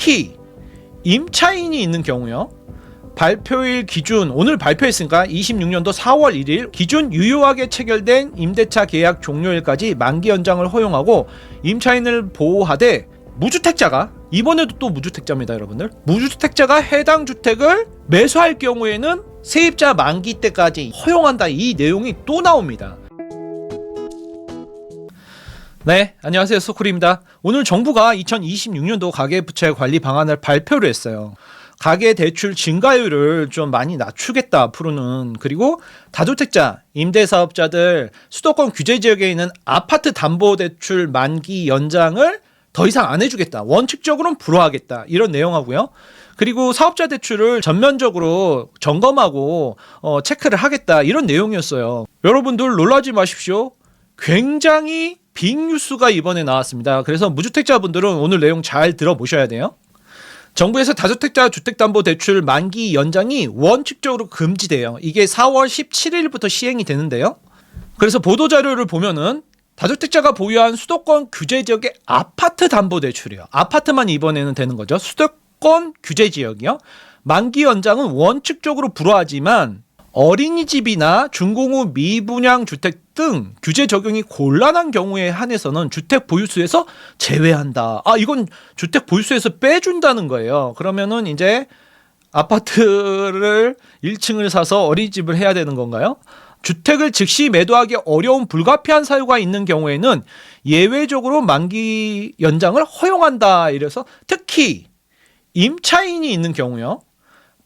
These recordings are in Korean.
특히 임차인이 있는 경우요. 발표일 기준 오늘 발표했으니까 26년도 4월 1일 기준 유효하게 체결된 임대차 계약 종료일까지 만기 연장을 허용하고 임차인을 보호하되 무주택자가 이번에도 또 무주택자입니다 여러분들. 무주택자가 해당 주택을 매수할 경우에는 세입자 만기 때까지 허용한다. 이 내용이 또 나옵니다. 네, 안녕하세요. 소쿠리입니다. 오늘 정부가 2026년도 가계부채 관리 방안을 발표를 했어요. 가계대출 증가율을 좀 많이 낮추겠다 앞으로는. 그리고 다주택자, 임대사업자들, 수도권 규제지역에 있는 아파트 담보대출 만기 연장을 더 이상 안 해주겠다. 원칙적으로는 불허하겠다. 이런 내용하고요. 그리고 사업자 대출을 전면적으로 점검하고 체크를 하겠다. 이런 내용이었어요. 여러분들 놀라지 마십시오. 굉장히 빅뉴스가 이번에 나왔습니다. 그래서 무주택자분들은 오늘 내용 잘 들어보셔야 돼요. 정부에서 다주택자 주택담보대출 만기 연장이 원칙적으로 금지돼요. 이게 4월 17일부터 시행이 되는데요. 그래서 보도자료를 보면은 다주택자가 보유한 수도권 규제지역의 아파트 담보대출이요. 아파트만 이번에는 되는 거죠. 수도권 규제지역이요. 만기 연장은 원칙적으로 불허하지만 어린이집이나 중공후 미분양 주택 등 규제 적용이 곤란한 경우에 한해서는 주택 보유수에서 제외한다. 이건 주택 보유수에서 빼준다는 거예요. 그러면은 이제 아파트를 1층을 사서 어린이집을 해야 되는 건가요? 주택을 즉시 매도하기 어려운 불가피한 사유가 있는 경우에는 예외적으로 만기 연장을 허용한다. 이래서 특히 임차인이 있는 경우요.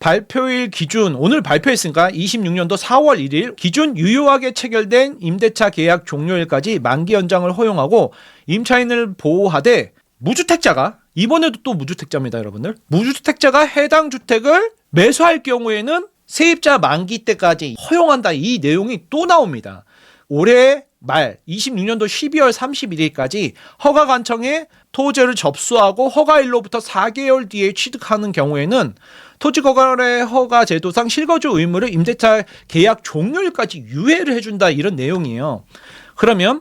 발표일 기준 오늘 발표했으니까 26년도 4월 1일 기준 유효하게 체결된 임대차 계약 종료일까지 만기 연장을 허용하고 임차인을 보호하되 무주택자가 이번에도 또 무주택자입니다 여러분들. 무주택자가 해당 주택을 매수할 경우에는 세입자 만기 때까지 허용한다. 이 내용이 또 나옵니다. 올해 말 26년도 12월 31일까지 허가관청에 토지를 접수하고 허가일로부터 4개월 뒤에 취득하는 경우에는 토지거래 허가 제도상 실거주 의무를 임대차 계약 종료일까지 유예를 해준다. 이런 내용이에요. 그러면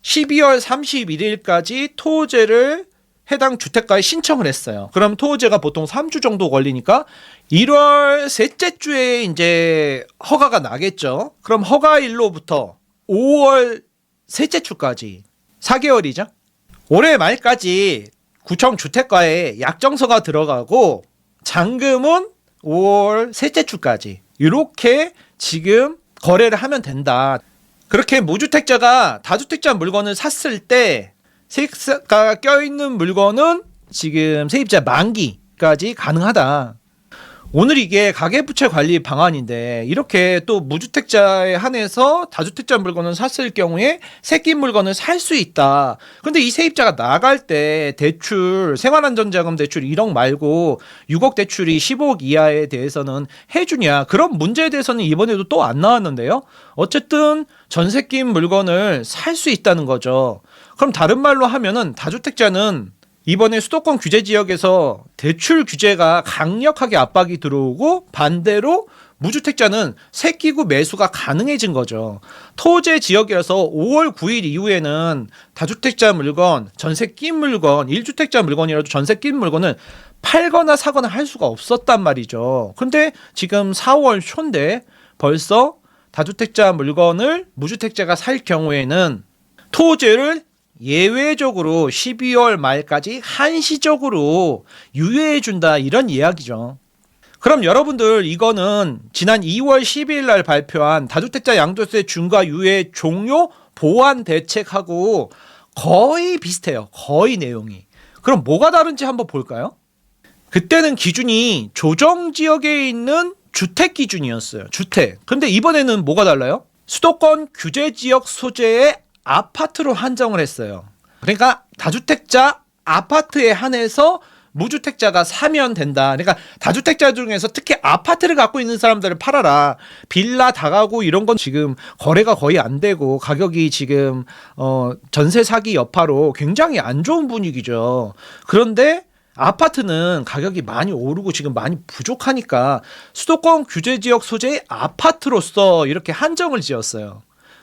12월 31일까지 토지를 해당 주택가에 신청을 했어요. 그럼 토지가 보통 3주 정도 걸리니까 1월 셋째 주에 이제 허가가 나겠죠. 그럼 허가일로부터 5월 셋째 주까지 4개월이죠. 올해 말까지 구청 주택가에 약정서가 들어가고 잔금은 5월 셋째 주까지 이렇게 지금 거래를 하면 된다. 그렇게 무주택자가 다주택자 물건을 샀을 때 세입자가 껴있는 물건은 지금 세입자 만기까지 가능하다. 오늘 이게 가계부채 관리 방안인데 이렇게 또 무주택자에 한해서 다주택자 물건을 샀을 경우에 새낀 물건을 살 수 있다. 근데 이 세입자가 나갈 때 대출, 생활안전자금 대출 1억 말고 6억 대출이 15억 이하에 대해서는 해주냐. 그런 문제에 대해서는 이번에도 또 안 나왔는데요. 어쨌든 전세 낀 물건을 살 수 있다는 거죠. 그럼 다른 말로 하면은 다주택자는 이번에 수도권 규제 지역에서 대출 규제가 강력하게 압박이 들어오고 반대로 무주택자는 새 끼고 매수가 가능해진 거죠. 토지 지역이라서 5월 9일 이후에는 다주택자 물건, 전세 낀 물건, 1주택자 물건이라도 전세 낀 물건을 팔거나 사거나 할 수가 없었단 말이죠. 근데 지금 4월 초인데 벌써 다주택자 물건을 무주택자가 살 경우에는 토지를 예외적으로 12월 말까지 한시적으로 유예해준다. 이런 이야기죠. 그럼 여러분들 이거는 지난 2월 12일 날 발표한 다주택자 양도세 중과 유예 종료 보완 대책하고 거의 비슷해요. 거의 내용이. 그럼 뭐가 다른지 한번 볼까요? 그때는 기준이 조정지역에 있는 주택 기준이었어요. 주택. 근데 이번에는 뭐가 달라요? 수도권 규제지역 소재의 아파트로 한정을 했어요. 그러니까 다주택자 아파트에 한해서 무주택자가 사면 된다. 그러니까 다주택자 중에서 특히 아파트를 갖고 있는 사람들을 팔아라. 빌라 다가구 이런 건 지금 거래가 거의 안 되고 가격이 지금 전세 사기 여파로 굉장히 안 좋은 분위기죠. 그런데 아파트는 가격이 많이 오르고 지금 많이 부족하니까 수도권 규제지역 소재의 아파트로서 이렇게 한정을 지었어요.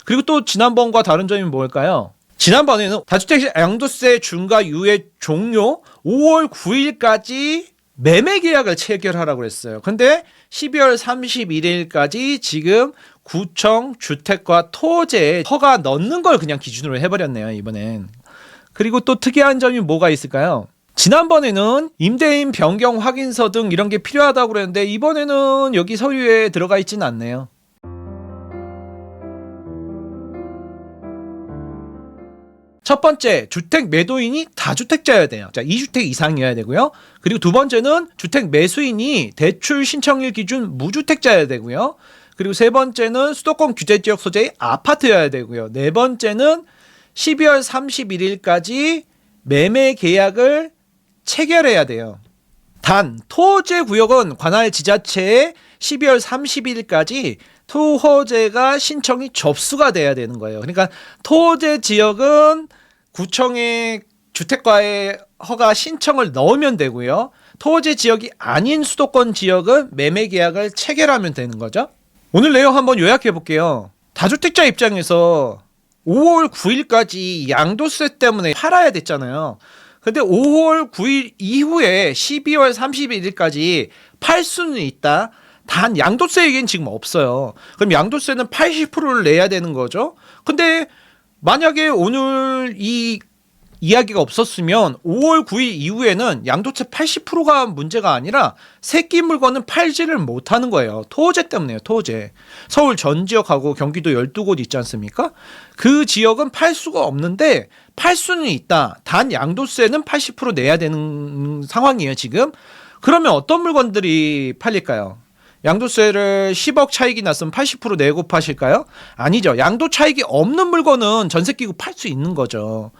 그리고 또 지난번과 다른 점이 뭘까요? 지난번에는 다주택자 양도세 중과 유예 종료 5월 9일까지 매매 계약을 체결하라고 그랬어요. 근데 12월 31일까지 지금 구청 주택과 토지에 허가 넣는 걸 그냥 기준으로 해버렸네요, 이번엔. 그리고 또 특이한 점이 뭐가 있을까요? 지난번에는 임대인 변경 확인서 등 이런 게 필요하다고 그랬는데 이번에는 여기 서류에 들어가 있지는 않네요. 첫 번째, 주택 매도인이 다주택자여야 돼요. 자, 2주택 이상이어야 되고요. 그리고 두 번째는 주택 매수인이 대출 신청일 기준 무주택자여야 되고요. 그리고 세 번째는 수도권 규제 지역 소재의 아파트여야 되고요. 네 번째는 12월 31일까지 매매 계약을 체결해야 돼요. 단 토호제 구역은 관할 지자체에 12월 30일까지 토호제가 신청이 접수가 돼야 되는 거예요. 그러니까 토호제 지역은 구청에 주택과의 허가 신청을 넣으면 되고요. 토호제 지역이 아닌 수도권 지역은 매매 계약을 체결하면 되는 거죠. 오늘 내용 한번 요약해 볼게요. 다주택자 입장에서 5월 9일까지 양도세 때문에 팔아야 됐잖아요. 근데 5월 9일 이후에 12월 31일까지 팔 수는 있다. 단 양도세 얘기는 지금 없어요. 그럼 양도세는 80%를 내야 되는 거죠. 근데 만약에 오늘 이 이야기가 없었으면 5월 9일 이후에는 양도세 80%가 문제가 아니라 새끼 물건은 팔지를 못하는 거예요. 토호제 때문에요. 토호제. 서울 전 지역하고 경기도 12곳 있지 않습니까? 그 지역은 팔 수가 없는데 팔 수는 있다. 단 양도세는 80% 내야 되는 상황이에요. 지금. 그러면 어떤 물건들이 팔릴까요? 양도세를 10억 차익이 났으면 80% 내고 파실까요? 아니죠. 양도 차익이 없는 물건은 전세 끼고 팔 수 있는 거죠.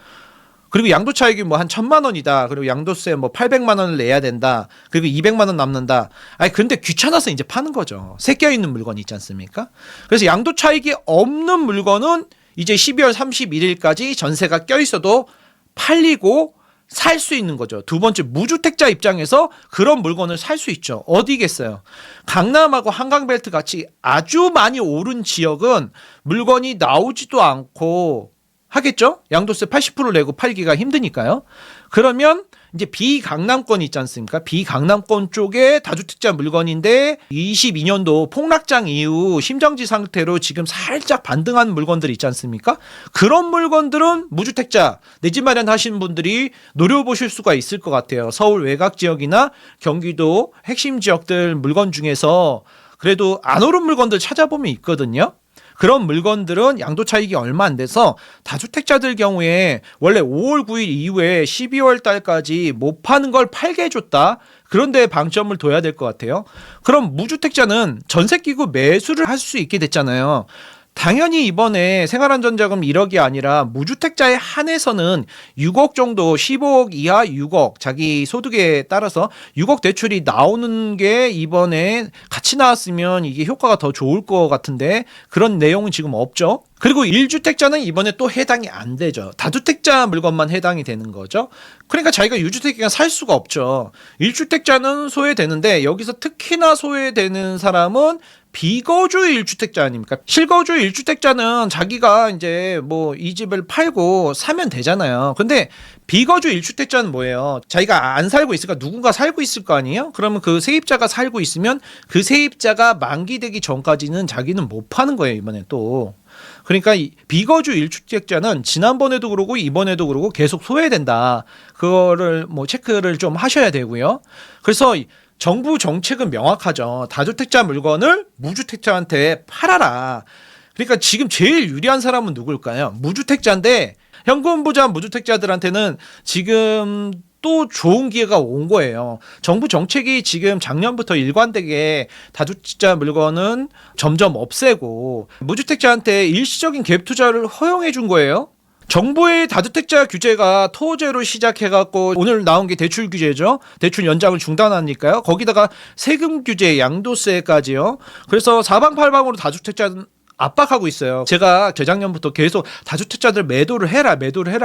그리고 양도 차익이 뭐 한 1,000만 원이다. 그리고 양도세 뭐 800만 원을 내야 된다. 그리고 200만 원 남는다. 아니 근데 귀찮아서 이제 파는 거죠. 새겨 있는 물건이 있지 않습니까? 그래서 양도 차익이 없는 물건은 이제 12월 31일까지 전세가 껴 있어도 팔리고 살 수 있는 거죠. 두 번째, 무주택자 입장에서 그런 물건을 살 수 있죠. 어디겠어요? 강남하고 한강벨트 같이 아주 많이 오른 지역은 물건이 나오지도 않고 하겠죠? 양도세 80% 내고 팔기가 힘드니까요. 그러면 이제 비강남권 있지 않습니까? 비강남권 쪽에 다주택자 물건인데 22년도 폭락장 이후 심정지 상태로 지금 살짝 반등한 물건들 있지 않습니까? 그런 물건들은 무주택자 내 집 마련하신 분들이 노려보실 수가 있을 것 같아요. 서울 외곽 지역이나 경기도 핵심 지역들 물건 중에서 그래도 안 오른 물건들 찾아보면 있거든요. 그런 물건들은 양도 차익이 얼마 안 돼서 다주택자들 경우에 원래 5월 9일 이후에 12월 달까지 못 파는 걸 팔게 해줬다. 그런데 방점을 둬야 될 것 같아요. 그럼 무주택자는 전세 끼고 매수를 할 수 있게 됐잖아요. 당연히 이번에 생활안전자금 1억이 아니라 무주택자에 한해서는 6억 정도 15억 이하 6억 자기 소득에 따라서 6억 대출이 나오는 게 이번에 같이 나왔으면 이게 효과가 더 좋을 것 같은데 그런 내용은 지금 없죠. 그리고 1주택자는 이번에 또 해당이 안 되죠. 다주택자 물건만 해당이 되는 거죠. 그러니까 자기가 유주택자가 살 수가 없죠. 1주택자는 소외되는데 여기서 특히나 소외되는 사람은 비거주 1주택자 아닙니까? 실거주 1주택자는 자기가 이제 뭐 이 집을 팔고 사면 되잖아요. 근데 비거주 1주택자는 뭐예요? 자기가 안 살고 있으니까 누군가 살고 있을 거 아니에요? 그러면 그 세입자가 살고 있으면 그 세입자가 만기되기 전까지는 자기는 못 파는 거예요, 이번에 또. 그러니까 이 비거주 1주택자는 지난번에도 그러고 이번에도 그러고 계속 소외된다. 그거를 뭐 체크를 좀 하셔야 되고요. 그래서 정부 정책은 명확하죠. 다주택자 물건을 무주택자한테 팔아라. 그러니까 지금 제일 유리한 사람은 누굴까요? 무주택자인데 현금 부자 무주택자들한테는 지금 또 좋은 기회가 온 거예요. 정부 정책이 지금 작년부터 일관되게 다주택자 물건은 점점 없애고 무주택자한테 일시적인 갭 투자를 허용해 준 거예요. 정부의 다주택자 규제가 토호제로 시작해갖고 오늘 나온 게 대출 규제죠. 대출 연장을 중단하니까요. 거기다가 세금 규제, 양도세까지요. 그래서 사방팔방으로 다주택자는 압박하고 있어요. 제가 재작년부터 계속 다주택자들 매도를 해라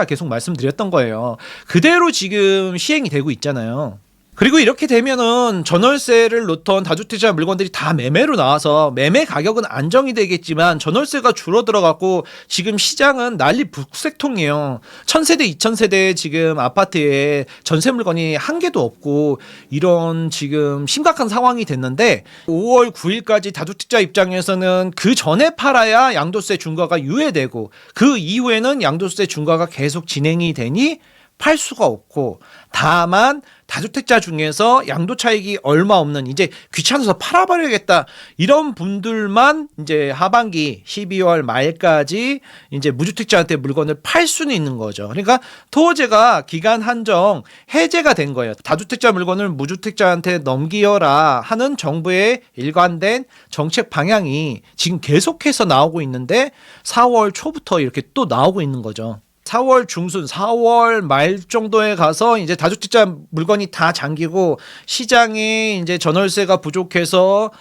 계속 말씀드렸던 거예요. 그대로 지금 시행이 되고 있잖아요. 그리고 이렇게 되면은 전월세를 놓던 다주택자 물건들이 다 매매로 나와서 매매 가격은 안정이 되겠지만 전월세가 줄어들어갖고 지금 시장은 난리 북새통이에요. 1000세대, 2000세대 지금 아파트에 전세 물건이 한 개도 없고 이런 지금 심각한 상황이 됐는데 5월 9일까지 다주택자 입장에서는 그 전에 팔아야 양도세 중과가 유예되고 그 이후에는 양도세 중과가 계속 진행이 되니 팔 수가 없고 다만 다주택자 중에서 양도 차익이 얼마 없는 이제 귀찮아서 팔아버려야겠다 이런 분들만 이제 하반기 12월 말까지 이제 무주택자한테 물건을 팔 수는 있는 거죠. 그러니까 토호제가 기간 한정 해제가 된 거예요. 다주택자 물건을 무주택자한테 넘기어라 하는 정부의 일관된 정책 방향이 지금 계속해서 나오고 있는데 4월 초부터 이렇게 또 나오고 있는 거죠. 4월 중순, 4월 말 정도에 가서 이제 다주택자 물건이 다 잠기고 시장에 이제 전월세가 부족해서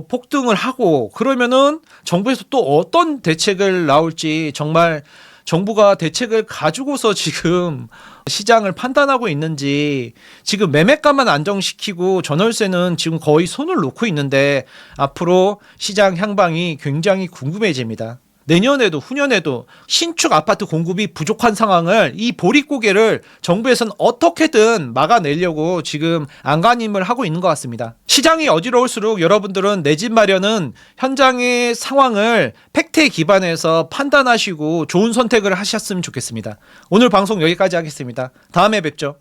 폭등을 하고 그러면은 정부에서 또 어떤 대책을 나올지 정말 정부가 대책을 가지고서 지금 시장을 판단하고 있는지 지금 매매가만 안정시키고 전월세는 지금 거의 손을 놓고 있는데 앞으로 시장 향방이 굉장히 궁금해집니다. 내년에도 후년에도 신축 아파트 공급이 부족한 상황을 이 보릿고개를 정부에서는 어떻게든 막아내려고 지금 안간힘을 하고 있는 것 같습니다. 시장이 어지러울수록 여러분들은 내 집 마련은 현장의 상황을 팩트에 기반해서 판단하시고 좋은 선택을 하셨으면 좋겠습니다. 오늘 방송 여기까지 하겠습니다. 다음에 뵙죠.